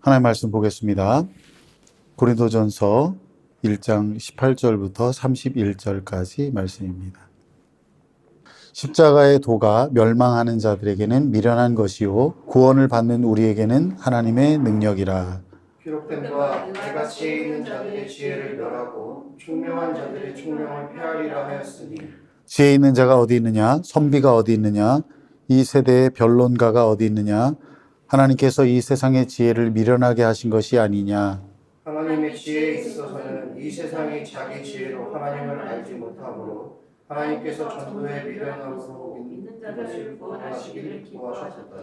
하나님 말씀 보겠습니다. 고린도전서 1장 18절부터 31절까지 말씀입니다. 십자가의 도가 멸망하는 자들에게는 미련한 것이요 구원을 받는 우리에게는 하나님의 능력이라. 기록된 바 내가 지혜 있는 자들의 지혜를 멸하고 총명한 자들의 총명을 폐하리라 하였으니 지혜 있는 자가 어디 있느냐? 선비가 어디 있느냐? 이 세대의 변론가가 어디 있느냐? 하나님께서 이 세상의 지혜를 미련하게 하신 것이 아니냐? 하나님의 지혜에 있어서는 이 세상이 자기 지혜로 하나님을 알지 못하므로 하나님께서 전도의 미련함으로 믿는 자들을 구원하시기를 기뻐하셨다.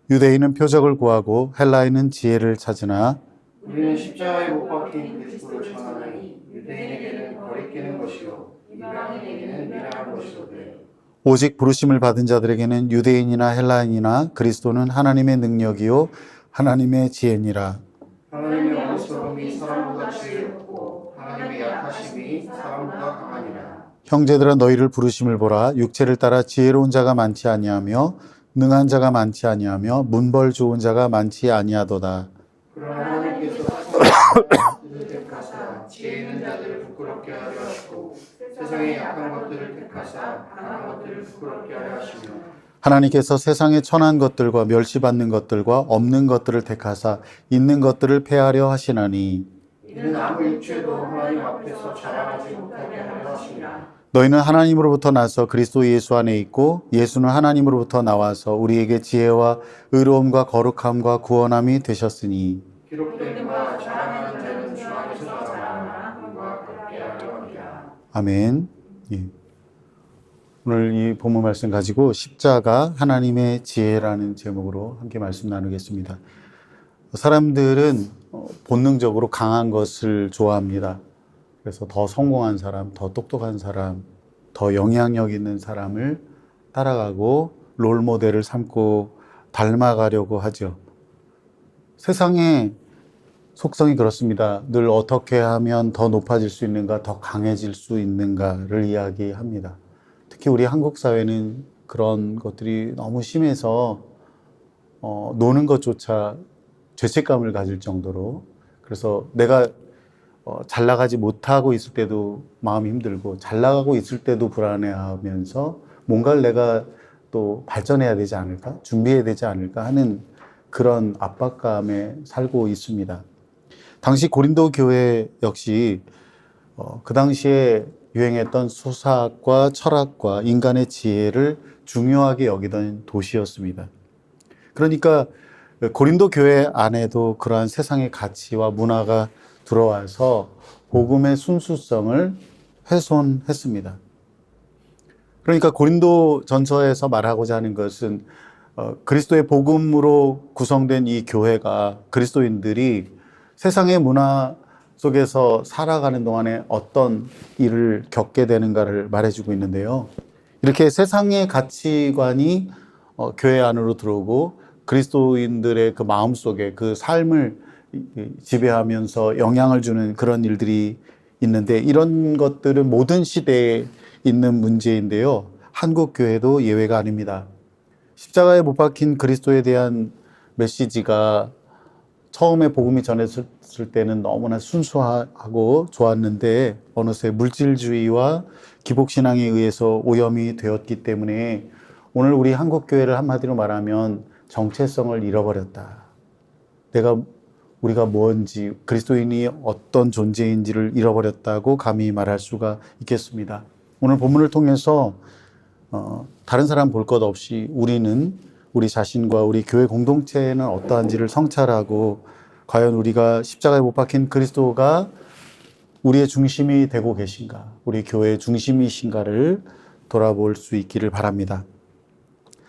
유대인은 표적을 구하고 헬라인은 지혜를 찾으나 우리는 십자가에 못 박힌 그리스도를 전하나니 유대인에게는 거리끼는 것이요 이방인에게는 미련한 것이로되 오직 부르심을 받은 자들에게는 유대인이나 헬라인이나 그리스도는 하나님의 능력이요 하나님의 지혜니라. 하나님의 어리석음이 사람보다 지혜롭고 하나님의 약하심이 사람보다 강하니라. 형제들아 너희를 부르심을 보라. 육체를 따라 지혜로운 자가 많지 아니하며 능한 자가 많지 아니하며 문벌 좋은 자가 많지 아니하도다. 그러나 하나님께서 세상의 택하사 지혜 있는 자들을 부끄럽게 하려 하시고 세상의 약한 것들을 택하사 강한 것들을 부끄럽게 하려 하시며 하나님께서 세상의 천한 것들과 멸시받는 것들과 없는 것들을 택하사 있는 것들을 폐하려 하시나니 이는 아무 육체도 하나님 앞에서 자랑하지 못하게 하려 하시니라. 너희는 하나님으로부터 나서 그리스도 예수 안에 있고 예수는 하나님으로부터 나와서 우리에게 지혜와 의로움과 거룩함과 구원함이 되셨으니 기록된 바 자랑하는 자는 주 안에서 자랑하나 이와 같게 하려 함이라. 아멘. 예. 오늘 이 본문 말씀 가지고 십자가 하나님의 지혜라는 제목으로 함께 말씀 나누겠습니다. 사람들은 본능적으로 강한 것을 좋아합니다. 그래서 더 성공한 사람, 더 똑똑한 사람, 더 영향력 있는 사람을 따라가고 롤모델을 삼고 닮아가려고 하죠. 세상의 속성이 그렇습니다. 늘 어떻게 하면 더 높아질 수 있는가, 더 강해질 수 있는가를 이야기합니다. 특히 우리 한국 사회는 그런 것들이 너무 심해서 노는 것조차 죄책감을 가질 정도로, 그래서 내가 잘 나가지 못하고 있을 때도 마음이 힘들고 잘 나가고 있을 때도 불안해하면서 뭔가를 내가 또 발전해야 되지 않을까, 준비해야 되지 않을까 하는 그런 압박감에 살고 있습니다. 당시 고린도 교회 역시 그 당시에 유행했던 수사학과 철학과 인간의 지혜를 중요하게 여기던 도시였습니다. 그러니까 고린도 교회 안에도 그러한 세상의 가치와 문화가 들어와서 복음의 순수성을 훼손했습니다. 그러니까 고린도 전서에서 말하고자 하는 것은 그리스도의 복음으로 구성된 이 교회가, 그리스도인들이 세상의 문화 속에서 살아가는 동안에 어떤 일을 겪게 되는가를 말해주고 있는데요. 이렇게 세상의 가치관이 교회 안으로 들어오고 그리스도인들의 그 마음속에 그 삶을 지배하면서 영향을 주는 그런 일들이 있는데, 이런 것들은 모든 시대에 있는 문제인데요. 한국 교회도 예외가 아닙니다. 십자가에 못 박힌 그리스도에 대한 메시지가 처음에 복음이 전했을 때는 너무나 순수하고 좋았는데 어느새 물질주의와 기복신앙에 의해서 오염이 되었기 때문에 오늘 우리 한국교회를 한마디로 말하면 정체성을 잃어버렸다. 우리가 뭔지, 그리스도인이 어떤 존재인지를 잃어버렸다고 감히 말할 수가 있겠습니다. 오늘 본문을 통해서 다른 사람 볼 것 없이 우리 자신과 우리 교회 공동체는 어떠한지를 성찰하고, 과연 우리가 십자가에 못 박힌 그리스도가 우리의 중심이 되고 계신가, 우리 교회의 중심이신가를 돌아볼 수 있기를 바랍니다.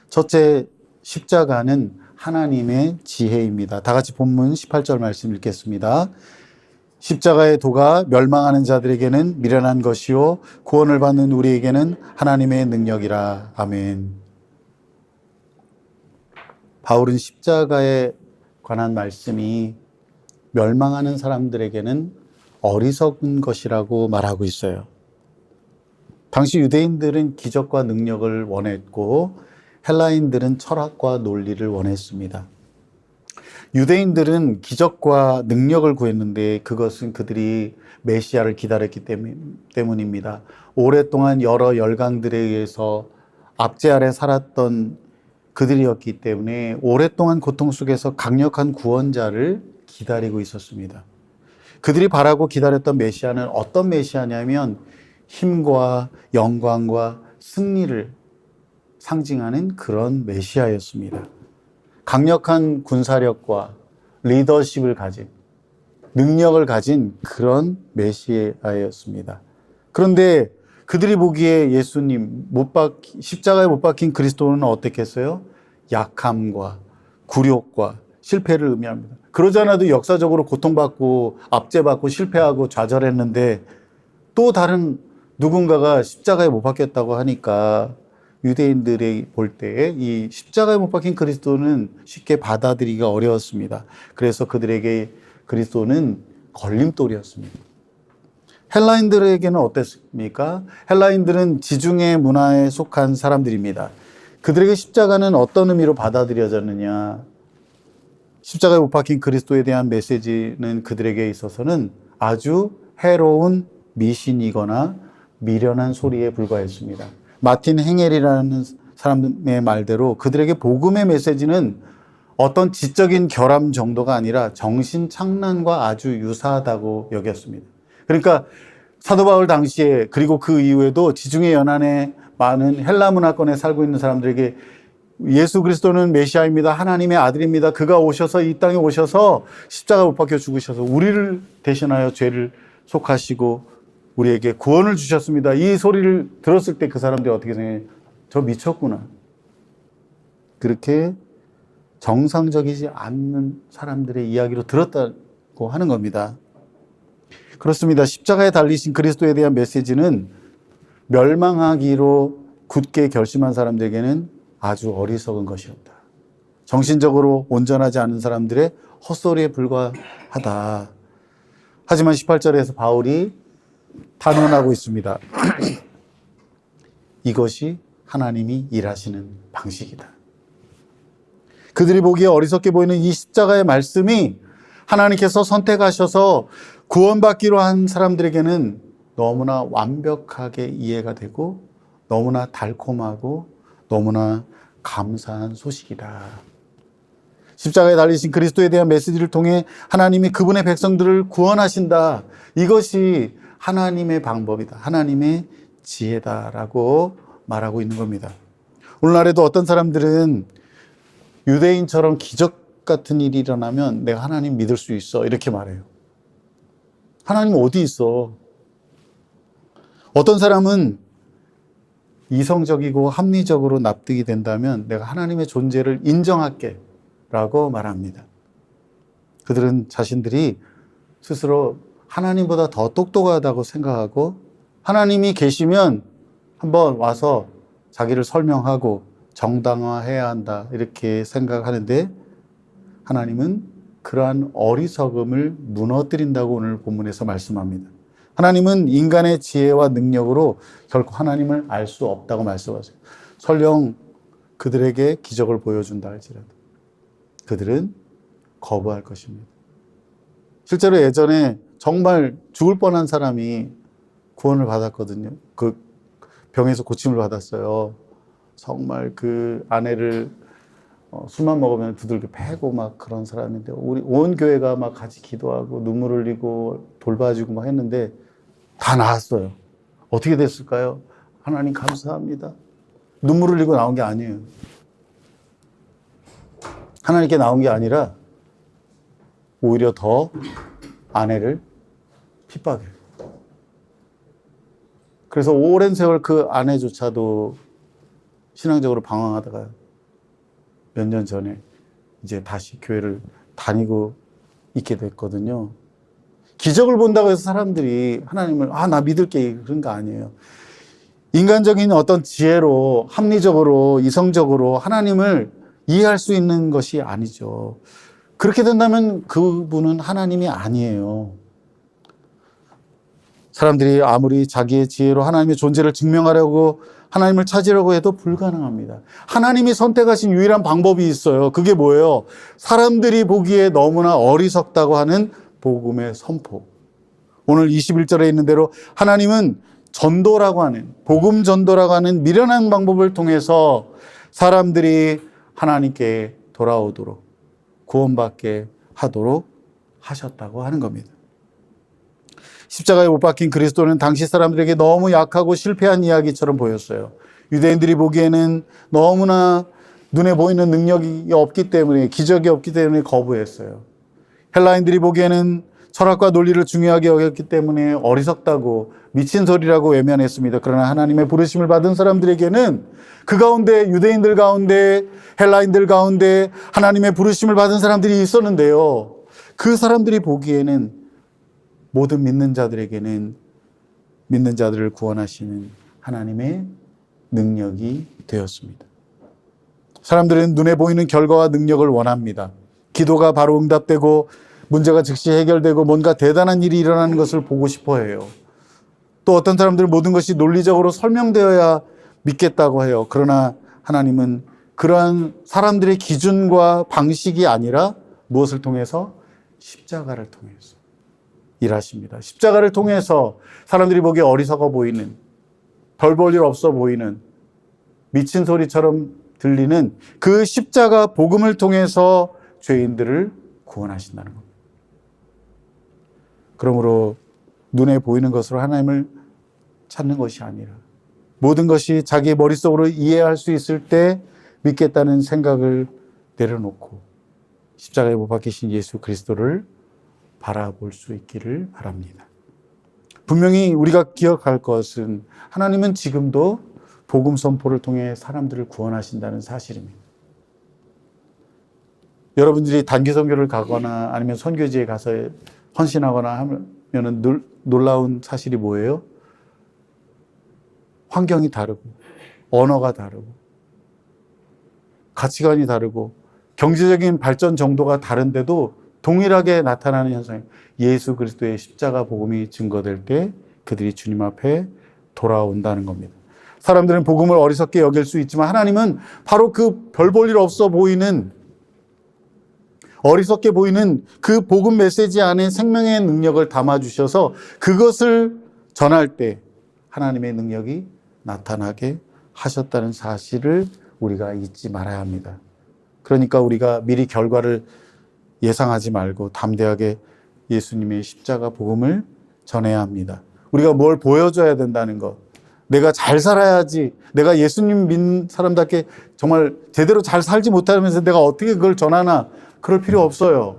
첫째, 십자가는 하나님의 지혜입니다. 다 같이 본문 18절 말씀 읽겠습니다. 십자가의 도가 멸망하는 자들에게는 미련한 것이요 구원을 받는 우리에게는 하나님의 능력이라. 아멘. 바울은 십자가에 관한 말씀이 멸망하는 사람들에게는 어리석은 것이라고 말하고 있어요. 당시 유대인들은 기적과 능력을 원했고 헬라인들은 철학과 논리를 원했습니다. 유대인들은 기적과 능력을 구했는데 그것은 그들이 메시아를 기다렸기 때문입니다. 오랫동안 여러 열강들에 의해서 압제 아래 살았던 그들이었기 때문에 오랫동안 고통 속에서 강력한 구원자를 기다리고 있었습니다. 그들이 바라고 기다렸던 메시아는 어떤 메시아냐면 힘과 영광과 승리를 상징하는 그런 메시아였습니다. 강력한 군사력과 리더십을 가진, 능력을 가진 그런 메시아였습니다. 그런데 그들이 보기에 예수님 십자가에 못 박힌 그리스도는 어떻겠어요? 약함과 굴욕과 실패를 의미합니다. 그러지 않아도 역사적으로 고통받고 압제받고 실패하고 좌절했는데 또 다른 누군가가 십자가에 못 박혔다고 하니까 유대인들이 볼 때 이 십자가에 못 박힌 그리스도는 쉽게 받아들이기가 어려웠습니다. 그래서 그들에게 그리스도는 걸림돌이었습니다. 헬라인들에게는 어땠습니까? 헬라인들은 지중해 문화에 속한 사람들입니다. 그들에게 십자가는 어떤 의미로 받아들여졌느냐? 십자가에 못 박힌 그리스도에 대한 메시지는 그들에게 있어서는 아주 해로운 미신이거나 미련한 소리에 불과했습니다. 마틴 행헬이라는 사람의 말대로 그들에게 복음의 메시지는 어떤 지적인 결함 정도가 아니라 정신착란과 아주 유사하다고 여겼습니다. 그러니까 사도 바울 당시에 그리고 그 이후에도 지중해 연안에 많은 헬라 문화권에 살고 있는 사람들에게 예수 그리스도는 메시아입니다. 하나님의 아들입니다. 그가 오셔서 이 땅에 오셔서 십자가 못 박혀 죽으셔서 우리를 대신하여 죄를 속하시고 우리에게 구원을 주셨습니다. 이 소리를 들었을 때 그 사람들이 어떻게 생각해요? 저 미쳤구나. 그렇게 정상적이지 않는 사람들의 이야기로 들었다고 하는 겁니다. 그렇습니다. 십자가에 달리신 그리스도에 대한 메시지는 멸망하기로 굳게 결심한 사람들에게는 아주 어리석은 것이었다. 정신적으로 온전하지 않은 사람들의 헛소리에 불과하다. 하지만 18절에서 바울이 단언하고 있습니다. 이것이 하나님이 일하시는 방식이다. 그들이 보기에 어리석게 보이는 이 십자가의 말씀이 하나님께서 선택하셔서 구원받기로 한 사람들에게는 너무나 완벽하게 이해가 되고 너무나 달콤하고 너무나 감사한 소식이다. 십자가에 달리신 그리스도에 대한 메시지를 통해 하나님이 그분의 백성들을 구원하신다. 이것이 하나님의 방법이다. 하나님의 지혜다라고 말하고 있는 겁니다. 오늘날에도 어떤 사람들은 유대인처럼 기적 같은 일이 일어나면 내가 하나님 믿을 수 있어 이렇게 말해요. 하나님 어디 있어? 어떤 사람은 이성적이고 합리적으로 납득이 된다면 내가 하나님의 존재를 인정할게 라고 말합니다. 그들은 자신들이 스스로 하나님보다 더 똑똑하다고 생각하고 하나님이 계시면 한번 와서 자기를 설명하고 정당화해야 한다 이렇게 생각하는데 하나님은 그러한 어리석음을 무너뜨린다고 오늘 본문에서 말씀합니다. 하나님은 인간의 지혜와 능력으로 결코 하나님을 알 수 없다고 말씀하세요. 설령 그들에게 기적을 보여준다 할지라도 그들은 거부할 것입니다. 실제로 예전에 정말 죽을 뻔한 사람이 구원을 받았거든요. 그 병에서 고침을 받았어요. 정말 그 아내를 술만 먹으면 두들겨 패고 막 그런 사람인데 우리 온 교회가 막 같이 기도하고 눈물 흘리고 돌봐주고 막 했는데 다 나았어요. 어떻게 됐을까요? 하나님 감사합니다. 눈물 흘리고 나온 게 아니에요. 하나님께 나온 게 아니라 오히려 더 아내를 핍박해요. 그래서 오랜 세월 그 아내조차도 신앙적으로 방황하다가 몇 년 전에 이제 다시 교회를 다니고 있게 됐거든요. 기적을 본다고 해서 사람들이 하나님을 나 믿을게 그런 거 아니에요. 인간적인 어떤 지혜로 합리적으로 이성적으로 하나님을 이해할 수 있는 것이 아니죠. 그렇게 된다면 그분은 하나님이 아니에요. 사람들이 아무리 자기의 지혜로 하나님의 존재를 증명하려고 하나님을 찾으려고 해도 불가능합니다. 하나님이 선택하신 유일한 방법이 있어요. 그게 뭐예요? 사람들이 보기에 너무나 어리석다고 하는 복음의 선포. 오늘 21절에 있는 대로 하나님은 전도라고 하는, 복음 전도라고 하는 미련한 방법을 통해서 사람들이 하나님께 돌아오도록, 구원받게 하도록 하셨다고 하는 겁니다. 십자가에 못 박힌 그리스도는 당시 사람들에게 너무 약하고 실패한 이야기처럼 보였어요. 유대인들이 보기에는 너무나 눈에 보이는 능력이 없기 때문에, 기적이 없기 때문에 거부했어요. 헬라인들이 보기에는 철학과 논리를 중요하게 여겼기 때문에 어리석다고, 미친 소리라고 외면했습니다. 그러나 하나님의 부르심을 받은 사람들에게는 그 가운데, 유대인들 가운데, 헬라인들 가운데 하나님의 부르심을 받은 사람들이 있었는데요. 그 사람들이 보기에는 모든 믿는 자들에게는 믿는 자들을 구원하시는 하나님의 능력이 되었습니다. 사람들은 눈에 보이는 결과와 능력을 원합니다. 기도가 바로 응답되고 문제가 즉시 해결되고 뭔가 대단한 일이 일어나는 것을 보고 싶어 해요. 또 어떤 사람들은 모든 것이 논리적으로 설명되어야 믿겠다고 해요. 그러나 하나님은 그러한 사람들의 기준과 방식이 아니라 무엇을 통해서? 십자가를 통해서 일하십니다. 십자가를 통해서 사람들이 보기에 어리석어 보이는, 별 볼 일 없어 보이는, 미친 소리처럼 들리는 그 십자가 복음을 통해서 죄인들을 구원하신다는 겁니다. 그러므로 눈에 보이는 것으로 하나님을 찾는 것이 아니라 모든 것이 자기 머릿속으로 이해할 수 있을 때 믿겠다는 생각을 내려놓고 십자가에 못 박히신 예수 그리스도를 바라볼 수 있기를 바랍니다. 분명히 우리가 기억할 것은 하나님은 지금도 복음 선포를 통해 사람들을 구원하신다는 사실입니다. 여러분들이 단기 선교를 가거나 아니면 선교지에 가서 헌신하거나 하면은 놀라운 사실이 뭐예요? 환경이 다르고, 언어가 다르고, 가치관이 다르고, 경제적인 발전 정도가 다른데도 동일하게 나타나는 현상이 예수 그리스도의 십자가 복음이 증거될 때 그들이 주님 앞에 돌아온다는 겁니다. 사람들은 복음을 어리석게 여길 수 있지만 하나님은 바로 그 별 볼 일 없어 보이는, 어리석게 보이는 그 복음 메시지 안에 생명의 능력을 담아주셔서 그것을 전할 때 하나님의 능력이 나타나게 하셨다는 사실을 우리가 잊지 말아야 합니다. 그러니까 우리가 미리 결과를 예상하지 말고 담대하게 예수님의 십자가 복음을 전해야 합니다. 우리가 뭘 보여줘야 된다는 것, 내가 잘 살아야지, 내가 예수님 믿는 사람답게 정말 제대로 잘 살지 못하면서 내가 어떻게 그걸 전하나, 그럴 필요 없어요.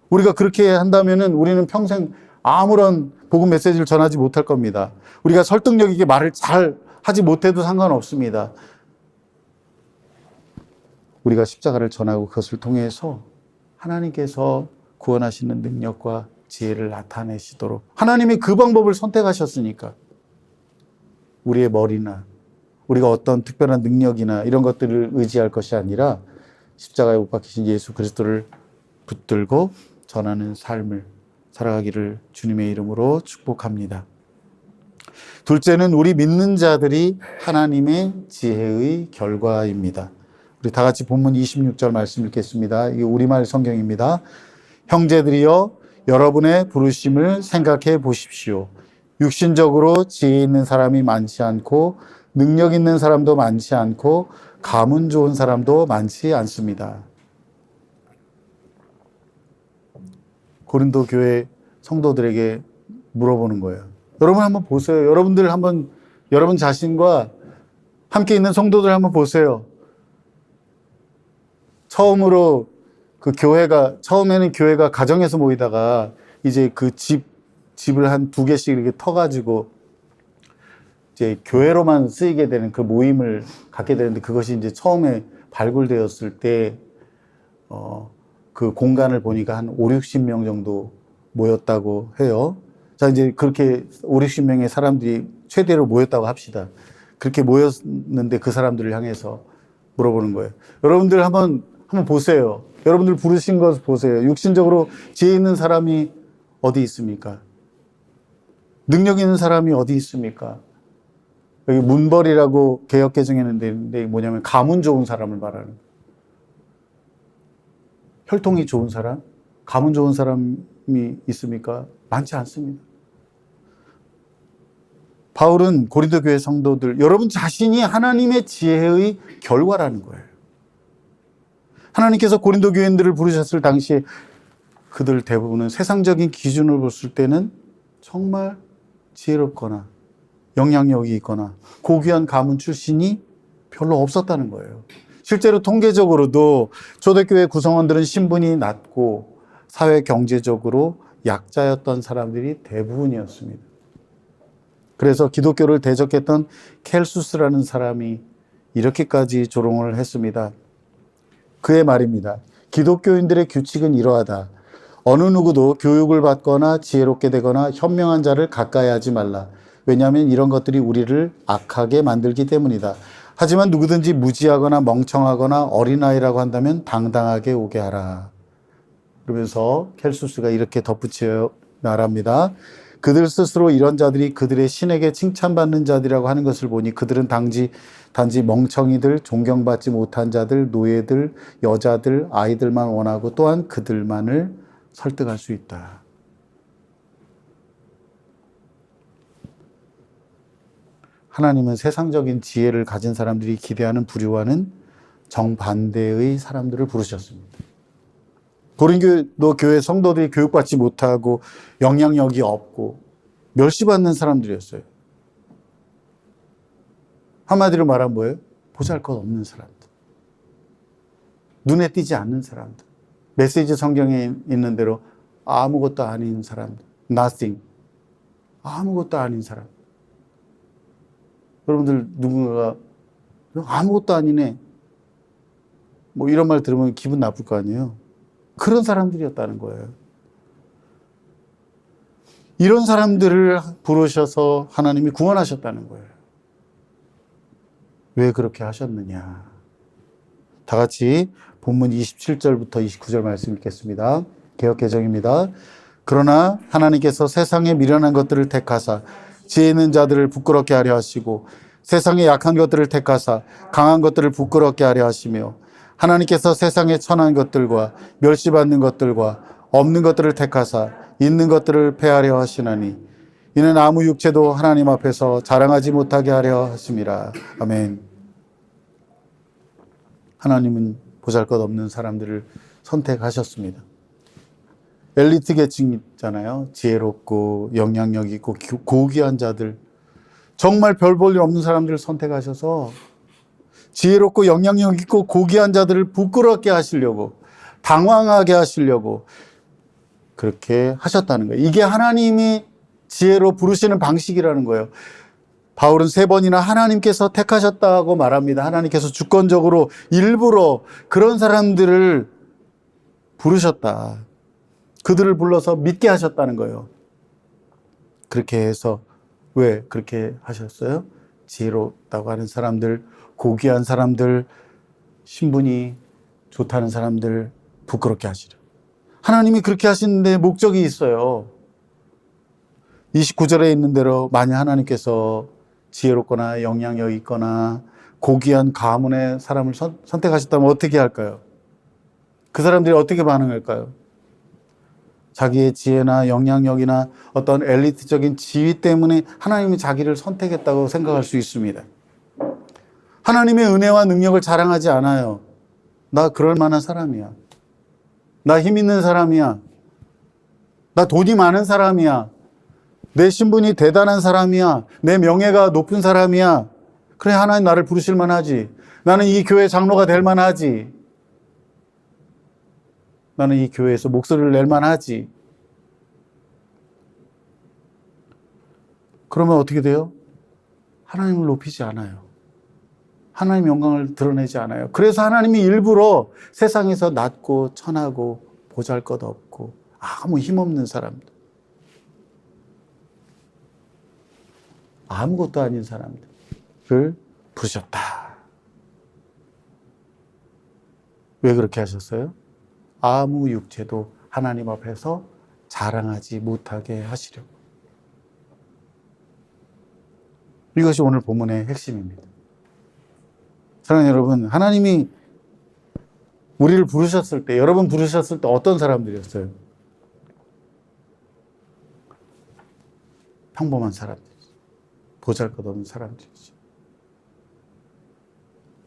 우리가 그렇게 한다면은 우리는 평생 아무런 복음 메시지를 전하지 못할 겁니다. 우리가 설득력 있게 말을 잘 하지 못해도 상관없습니다. 우리가 십자가를 전하고 그것을 통해서 하나님께서 구원하시는 능력과 지혜를 나타내시도록, 하나님이 그 방법을 선택하셨으니까 우리의 머리나 우리가 어떤 특별한 능력이나 이런 것들을 의지할 것이 아니라 십자가에 못 박히신 예수 그리스도를 붙들고 전하는 삶을 살아가기를 주님의 이름으로 축복합니다. 둘째는 우리 믿는 자들이 하나님의 지혜의 결과입니다. 우리 다 같이 본문 26절 말씀 읽겠습니다. 이게 우리말 성경입니다. 형제들이여, 여러분의 부르심을 생각해 보십시오. 육신적으로 지혜 있는 사람이 많지 않고 능력 있는 사람도 많지 않고 가문 좋은 사람도 많지 않습니다. 고린도 교회 성도들에게 물어보는 거예요. 여러분 한번 보세요. 여러분들 한번, 여러분 자신과 함께 있는 성도들 한번 보세요. 처음으로 처음에는 교회가 가정에서 모이다가 이제 그 집을 한 2개씩 이렇게 터가지고 이제 교회로만 쓰이게 되는 그 모임을 갖게 되는데, 그것이 이제 처음에 발굴되었을 때, 그 공간을 보니까 한 5, 60명 정도 모였다고 해요. 자, 이제 그렇게 5, 60명의 사람들이 최대로 모였다고 합시다. 그렇게 모였는데 그 사람들을 향해서 물어보는 거예요. 여러분들 한번 보세요. 여러분들 부르신 것 보세요. 육신적으로 지혜 있는 사람이 어디 있습니까? 능력 있는 사람이 어디 있습니까? 여기 문벌이라고 개역개정에는 되는데 뭐냐면 가문 좋은 사람을 말하는 거예요. 혈통이 좋은 사람, 가문 좋은 사람이 있습니까? 많지 않습니다. 바울은 고린도 교회 성도들, 여러분 자신이 하나님의 지혜의 결과라는 거예요. 하나님께서 고린도 교인들을 부르셨을 당시에 그들 대부분은 세상적인 기준을 봤을 때는 정말 지혜롭거나 영향력이 있거나 고귀한 가문 출신이 별로 없었다는 거예요. 실제로 통계적으로도 초대교회 구성원들은 신분이 낮고 사회 경제적으로 약자였던 사람들이 대부분이었습니다. 그래서 기독교를 대적했던 켈수스라는 사람이 이렇게까지 조롱을 했습니다. 그의 말입니다. 기독교인들의 규칙은 이러하다. 어느 누구도 교육을 받거나 지혜롭게 되거나 현명한 자를 가까이 하지 말라. 왜냐하면 이런 것들이 우리를 악하게 만들기 때문이다. 하지만 누구든지 무지하거나 멍청하거나 어린아이라고 한다면 당당하게 오게 하라. 그러면서 켈수스가 이렇게 덧붙여 말합니다. 그들 스스로 이런 자들이 그들의 신에게 칭찬받는 자들이라고 하는 것을 보니 그들은 단지 멍청이들, 존경받지 못한 자들, 노예들, 여자들, 아이들만 원하고 또한 그들만을 설득할 수 있다. 하나님은 세상적인 지혜를 가진 사람들이 기대하는 부류와는 정반대의 사람들을 부르셨습니다. 고린도 교회 성도들이 교육받지 못하고 영향력이 없고 멸시받는 사람들이었어요. 한마디로 말하면 뭐예요? 보잘것없는 사람들. 눈에 띄지 않는 사람들. 메시지 성경에 있는 대로 아무것도 아닌 사람들. Nothing. 아무것도 아닌 사람. 여러분들 누군가가 아무것도 아니네. 뭐 이런 말 들으면 기분 나쁠 거 아니에요. 그런 사람들이었다는 거예요. 이런 사람들을 부르셔서 하나님이 구원하셨다는 거예요. 왜 그렇게 하셨느냐. 다 같이 본문 27절부터 29절 말씀 읽겠습니다. 개역개정입니다. 그러나 하나님께서 세상에 미련한 것들을 택하사 지혜 있는 자들을 부끄럽게 하려 하시고 세상에 약한 것들을 택하사 강한 것들을 부끄럽게 하려 하시며 하나님께서 세상에 천한 것들과 멸시받는 것들과 없는 것들을 택하사 있는 것들을 폐하려 하시나니 이는 아무 육체도 하나님 앞에서 자랑하지 못하게 하려 하심이라. 아멘. 하나님은 보잘것없는 사람들을 선택하셨습니다. 엘리트 계층 있잖아요. 지혜롭고 영향력 있고 고귀한 자들, 정말 별 볼 일 없는 사람들을 선택하셔서 지혜롭고 영향력 있고 고귀한 자들을 부끄럽게 하시려고, 당황하게 하시려고 그렇게 하셨다는 거예요. 이게 하나님이 지혜로 부르시는 방식이라는 거예요. 바울은 3번이나 하나님께서 택하셨다고 말합니다. 하나님께서 주권적으로 일부러 그런 사람들을 부르셨다. 그들을 불러서 믿게 하셨다는 거예요. 그렇게 해서 왜 그렇게 하셨어요? 지혜롭다고 하는 사람들, 고귀한 사람들, 신분이 좋다는 사람들 부끄럽게 하시려. 하나님이 그렇게 하시는데 목적이 있어요. 29절에 있는 대로 만약 하나님께서 지혜롭거나 영향력 있거나 고귀한 가문의 사람을 선택하셨다면 어떻게 할까요? 그 사람들이 어떻게 반응할까요? 자기의 지혜나 영향력이나 어떤 엘리트적인 지위 때문에 하나님이 자기를 선택했다고 생각할 수 있습니다. 하나님의 은혜와 능력을 자랑하지 않아요. 나 그럴 만한 사람이야. 나 힘 있는 사람이야. 나 돈이 많은 사람이야. 내 신분이 대단한 사람이야. 내 명예가 높은 사람이야. 그래, 하나님 나를 부르실 만하지. 나는 이 교회 장로가 될 만하지. 나는 이 교회에서 목소리를 낼 만하지. 그러면 어떻게 돼요? 하나님을 높이지 않아요. 하나님 영광을 드러내지 않아요. 그래서 하나님이 일부러 세상에서 낮고 천하고 보잘것없고 아무 힘없는 사람들, 아무것도 아닌 사람들을 부르셨다. 왜 그렇게 하셨어요? 아무 육체도 하나님 앞에서 자랑하지 못하게 하시려고. 이것이 오늘 본문의 핵심입니다. 사랑하는 여러분, 하나님이 우리를 부르셨을 때, 여러분 부르셨을 때 어떤 사람들이었어요? 평범한 사람들이죠. 보잘것없는 사람들이죠.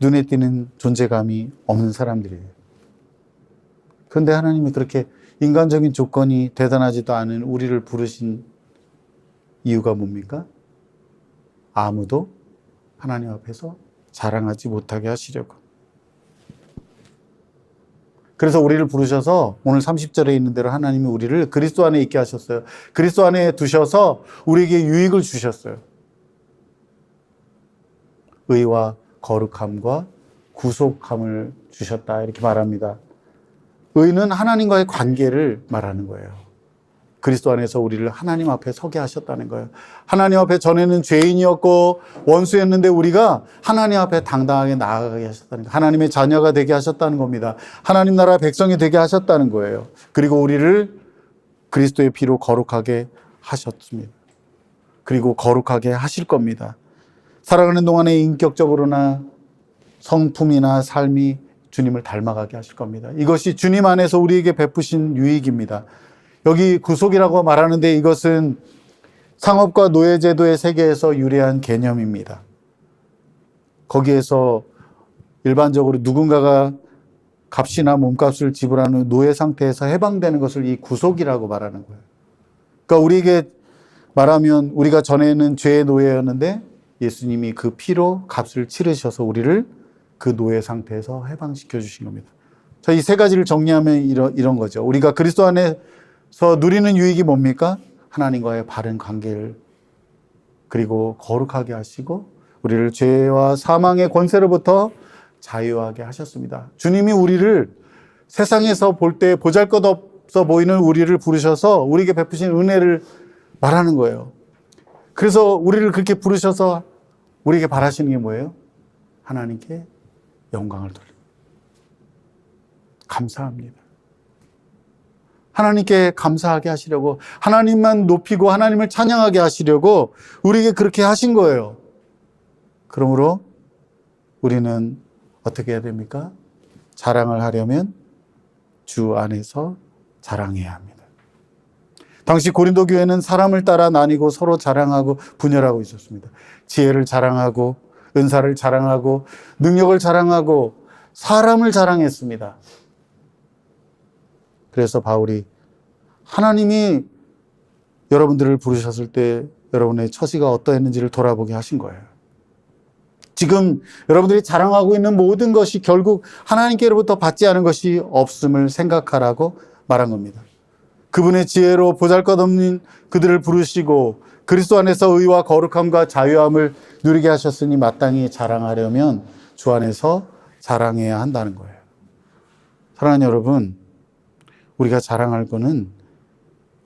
눈에 띄는 존재감이 없는 사람들이에요. 그런데 하나님이 그렇게 인간적인 조건이 대단하지도 않은 우리를 부르신 이유가 뭡니까? 아무도 하나님 앞에서 자랑하지 못하게 하시려고. 그래서 우리를 부르셔서 오늘 30절에 있는 대로 하나님이 우리를 그리스도 안에 있게 하셨어요. 그리스도 안에 두셔서 우리에게 유익을 주셨어요. 의와 거룩함과 구속함을 주셨다 이렇게 말합니다. 의는 하나님과의 관계를 말하는 거예요. 그리스도 안에서 우리를 하나님 앞에 서게 하셨다는 거예요. 하나님 앞에 전에는 죄인이었고 원수였는데 우리가 하나님 앞에 당당하게 나아가게 하셨다는 거예요. 하나님의 자녀가 되게 하셨다는 겁니다. 하나님 나라 백성이 되게 하셨다는 거예요. 그리고 우리를 그리스도의 피로 거룩하게 하셨습니다. 그리고 거룩하게 하실 겁니다. 살아가는 동안에 인격적으로나 성품이나 삶이 주님을 닮아가게 하실 겁니다. 이것이 주님 안에서 우리에게 베푸신 유익입니다. 여기 구속이라고 말하는데 이것은 상업과 노예제도의 세계에서 유래한 개념입니다. 거기에서 일반적으로 누군가가 값이나 몸값을 지불하는 노예 상태에서 해방되는 것을 이 구속이라고 말하는 거예요. 그러니까 우리에게 말하면 우리가 전에는 죄의 노예였는데 예수님이 그 피로 값을 치르셔서 우리를 그 노예 상태에서 해방시켜 주신 겁니다. 자, 이 세 가지를 정리하면 이런 거죠. 우리가 그리스도 안에서 누리는 유익이 뭡니까? 하나님과의 바른 관계를 그리고 거룩하게 하시고 우리를 죄와 사망의 권세로부터 자유하게 하셨습니다. 주님이 우리를 세상에서 볼 때 보잘것없어 보이는 우리를 부르셔서 우리에게 베푸신 은혜를 말하는 거예요. 그래서 우리를 그렇게 부르셔서 우리에게 바라시는 게 뭐예요? 하나님께 영광을 돌립니다. 감사합니다. 하나님께 감사하게 하시려고 하나님만 높이고 하나님을 찬양하게 하시려고 우리에게 그렇게 하신 거예요. 그러므로 우리는 어떻게 해야 됩니까? 자랑을 하려면 주 안에서 자랑해야 합니다. 당시 고린도 교회는 사람을 따라 나뉘고 서로 자랑하고 분열하고 있었습니다. 지혜를 자랑하고 은사를 자랑하고 능력을 자랑하고 사람을 자랑했습니다. 그래서 바울이 하나님이 여러분들을 부르셨을 때 여러분의 처지가 어떠했는지를 돌아보게 하신 거예요. 지금 여러분들이 자랑하고 있는 모든 것이 결국 하나님께로부터 받지 않은 것이 없음을 생각하라고 말한 겁니다. 그분의 지혜로 보잘것없는 그들을 부르시고 그리스도 안에서 의와 거룩함과 자유함을 누리게 하셨으니 마땅히 자랑하려면 주 안에서 자랑해야 한다는 거예요. 사랑하는 여러분, 우리가 자랑할 것은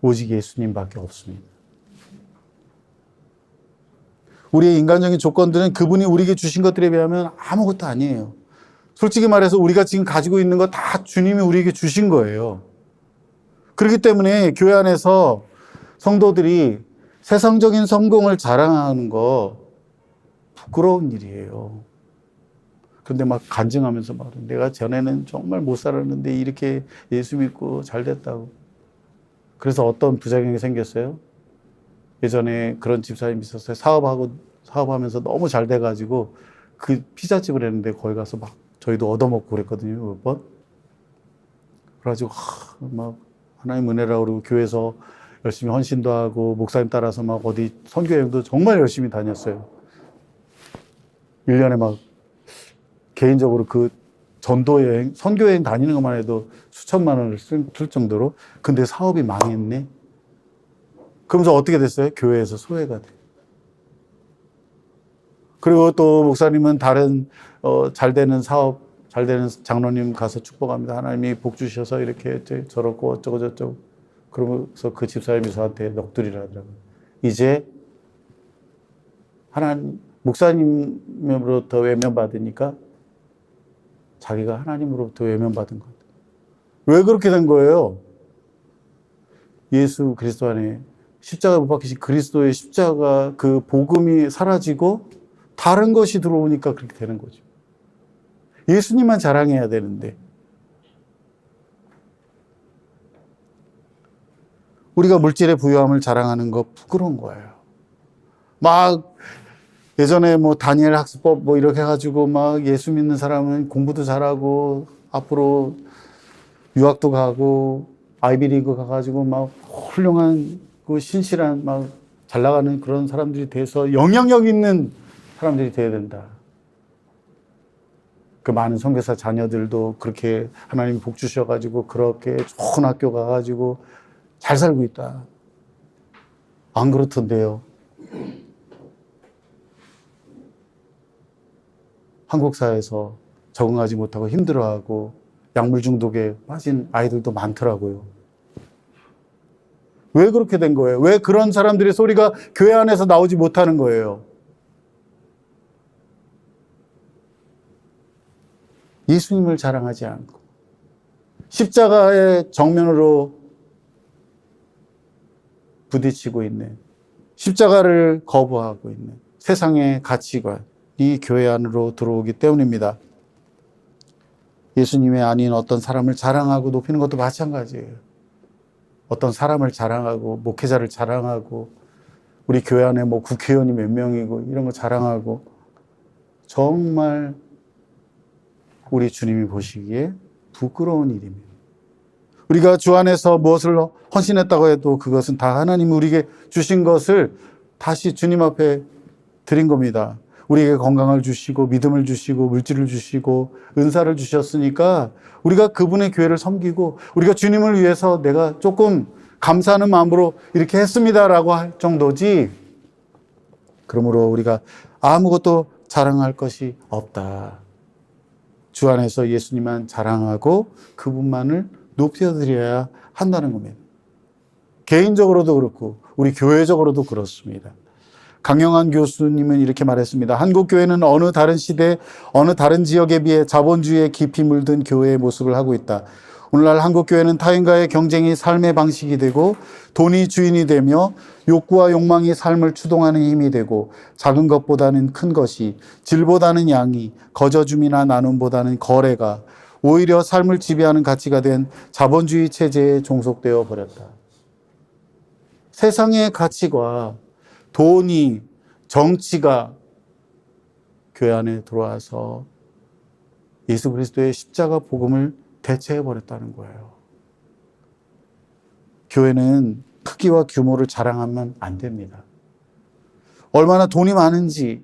오직 예수님밖에 없습니다. 우리의 인간적인 조건들은 그분이 우리에게 주신 것들에 비하면 아무것도 아니에요. 솔직히 말해서 우리가 지금 가지고 있는 거 다 주님이 우리에게 주신 거예요. 그렇기 때문에 교회 안에서 성도들이 세상적인 성공을 자랑하는 거 부끄러운 일이에요. 그런데 막 간증하면서 막 내가 전에는 정말 못 살았는데 이렇게 예수 믿고 잘 됐다고. 그래서 어떤 부작용이 생겼어요. 예전에 그런 집사님이 있었어요. 사업하면서 너무 잘 돼가지고 그 피자집을 했는데 거기 가서 막 저희도 얻어먹고 그랬거든요. 몇 번. 그래가지고 막 하나님 은혜라고 그러고 교회에서 열심히 헌신도 하고 목사님 따라서 막 어디 선교여행도 정말 열심히 다녔어요. 1년에 막 개인적으로 그 전도여행, 선교여행 다니는 것만 해도 수천만 원을 쓸 정도로. 근데 사업이 망했네. 그러면서 어떻게 됐어요? 교회에서 소외가 돼요. 그리고 또 목사님은 다른 잘 되는 사업, 잘 되는 장로님 가서 축복합니다. 하나님이 복 주셔서 이렇게 저렇고 어쩌고 저쩌고. 그러면서 그 집사님이 저한테 넋두리라 하더라고요. 이제 하나님 목사님으로부터 외면받으니까 자기가 하나님으로부터 외면받은 것 같아요. 왜 그렇게 된 거예요? 예수 그리스도 안에 십자가에 못 박히신 그리스도의 십자가 그 복음이 사라지고 다른 것이 들어오니까 그렇게 되는 거죠. 예수님만 자랑해야 되는데 우리가 물질의 부유함을 자랑하는 거 부끄러운 거예요. 막 예전에 뭐 다니엘 학습법 뭐 이렇게 해가지고 막 예수 믿는 사람은 공부도 잘하고 앞으로 유학도 가고 아이비리그 가가지고 막 훌륭한 그 신실한 막 잘 나가는 그런 사람들이 돼서 영향력 있는 사람들이 돼야 된다. 그 많은 선교사 자녀들도 그렇게 하나님 복 주셔가지고 그렇게 좋은 학교 가가지고 잘 살고 있다. 안 그렇던데요. 한국 사회에서 적응하지 못하고 힘들어하고 약물 중독에 빠진 아이들도 많더라고요. 왜 그렇게 된 거예요? 왜 그런 사람들의 소리가 교회 안에서 나오지 못하는 거예요? 예수님을 자랑하지 않고 십자가의 정면으로 부딪히고 있는, 십자가를 거부하고 있는 세상의 가치관이 교회 안으로 들어오기 때문입니다. 예수님이 아닌 어떤 사람을 자랑하고 높이는 것도 마찬가지예요. 어떤 사람을 자랑하고 목회자를 자랑하고 우리 교회 안에 뭐 국회의원이 몇 명이고 이런 거 자랑하고 정말 우리 주님이 보시기에 부끄러운 일입니다. 우리가 주 안에서 무엇을 헌신했다고 해도 그것은 다 하나님이 우리에게 주신 것을 다시 주님 앞에 드린 겁니다. 우리에게 건강을 주시고 믿음을 주시고 물질을 주시고 은사를 주셨으니까 우리가 그분의 교회를 섬기고 우리가 주님을 위해서 내가 조금 감사하는 마음으로 이렇게 했습니다라고 할 정도지, 그러므로 우리가 아무것도 자랑할 것이 없다. 주 안에서 예수님만 자랑하고 그분만을 높여드려야 한다는 겁니다. 개인적으로도 그렇고 우리 교회적으로도 그렇습니다. 강영한 교수님은 이렇게 말했습니다. 한국 교회는 어느 다른 시대, 어느 다른 지역에 비해 자본주의에 깊이 물든 교회의 모습을 하고 있다. 오늘날 한국 교회는 타인과의 경쟁이 삶의 방식이 되고 돈이 주인이 되며 욕구와 욕망이 삶을 추동하는 힘이 되고 작은 것보다는 큰 것이, 질보다는 양이, 거저줌이나 나눔보다는 거래가 오히려 삶을 지배하는 가치가 된 자본주의 체제에 종속되어 버렸다. 세상의 가치가 돈이, 정치가 교회 안에 들어와서 예수 그리스도의 십자가 복음을 대체해버렸다는 거예요. 교회는 크기와 규모를 자랑하면 안 됩니다. 얼마나 돈이 많은지,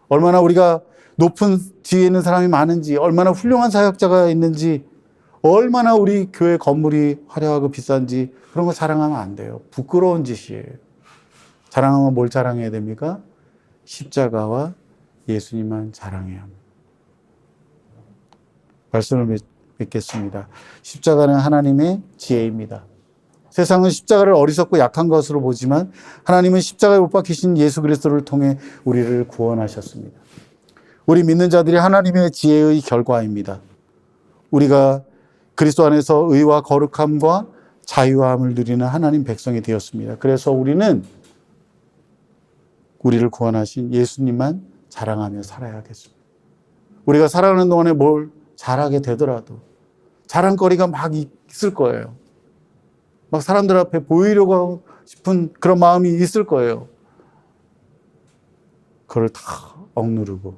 얼마나 우리가 높은 지위에 있는 사람이 많은지, 얼마나 훌륭한 사역자가 있는지, 얼마나 우리 교회 건물이 화려하고 비싼지 그런 거 자랑하면 안 돼요. 부끄러운 짓이에요. 자랑하면 뭘 자랑해야 됩니까? 십자가와 예수님만 자랑해야 합니다. 말씀을 맺겠습니다. 십자가는 하나님의 지혜입니다. 세상은 십자가를 어리석고 약한 것으로 보지만 하나님은 십자가에 못 박히신 예수 그리스도를 통해 우리를 구원하셨습니다. 우리 믿는 자들이 하나님의 지혜의 결과입니다. 우리가 그리스도 안에서 의와 거룩함과 자유함을 누리는 하나님 백성이 되었습니다. 그래서 우리는 우리를 구원하신 예수님만 자랑하며 살아야겠습니다. 우리가 살아가는 동안에 뭘 잘하게 되더라도 자랑거리가 막 있을 거예요. 막 사람들 앞에 보이려고 하고 싶은 그런 마음이 있을 거예요. 그걸 다 억누르고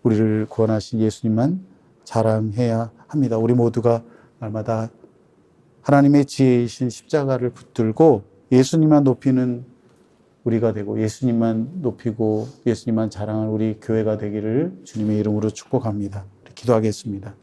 우리를 구원하신 예수님만 자랑해야 합니다. 우리 모두가 날마다 하나님의 지혜이신 십자가를 붙들고 예수님만 높이는 우리가 되고 예수님만 높이고 예수님만 자랑하는 우리 교회가 되기를 주님의 이름으로 축복합니다. 기도하겠습니다.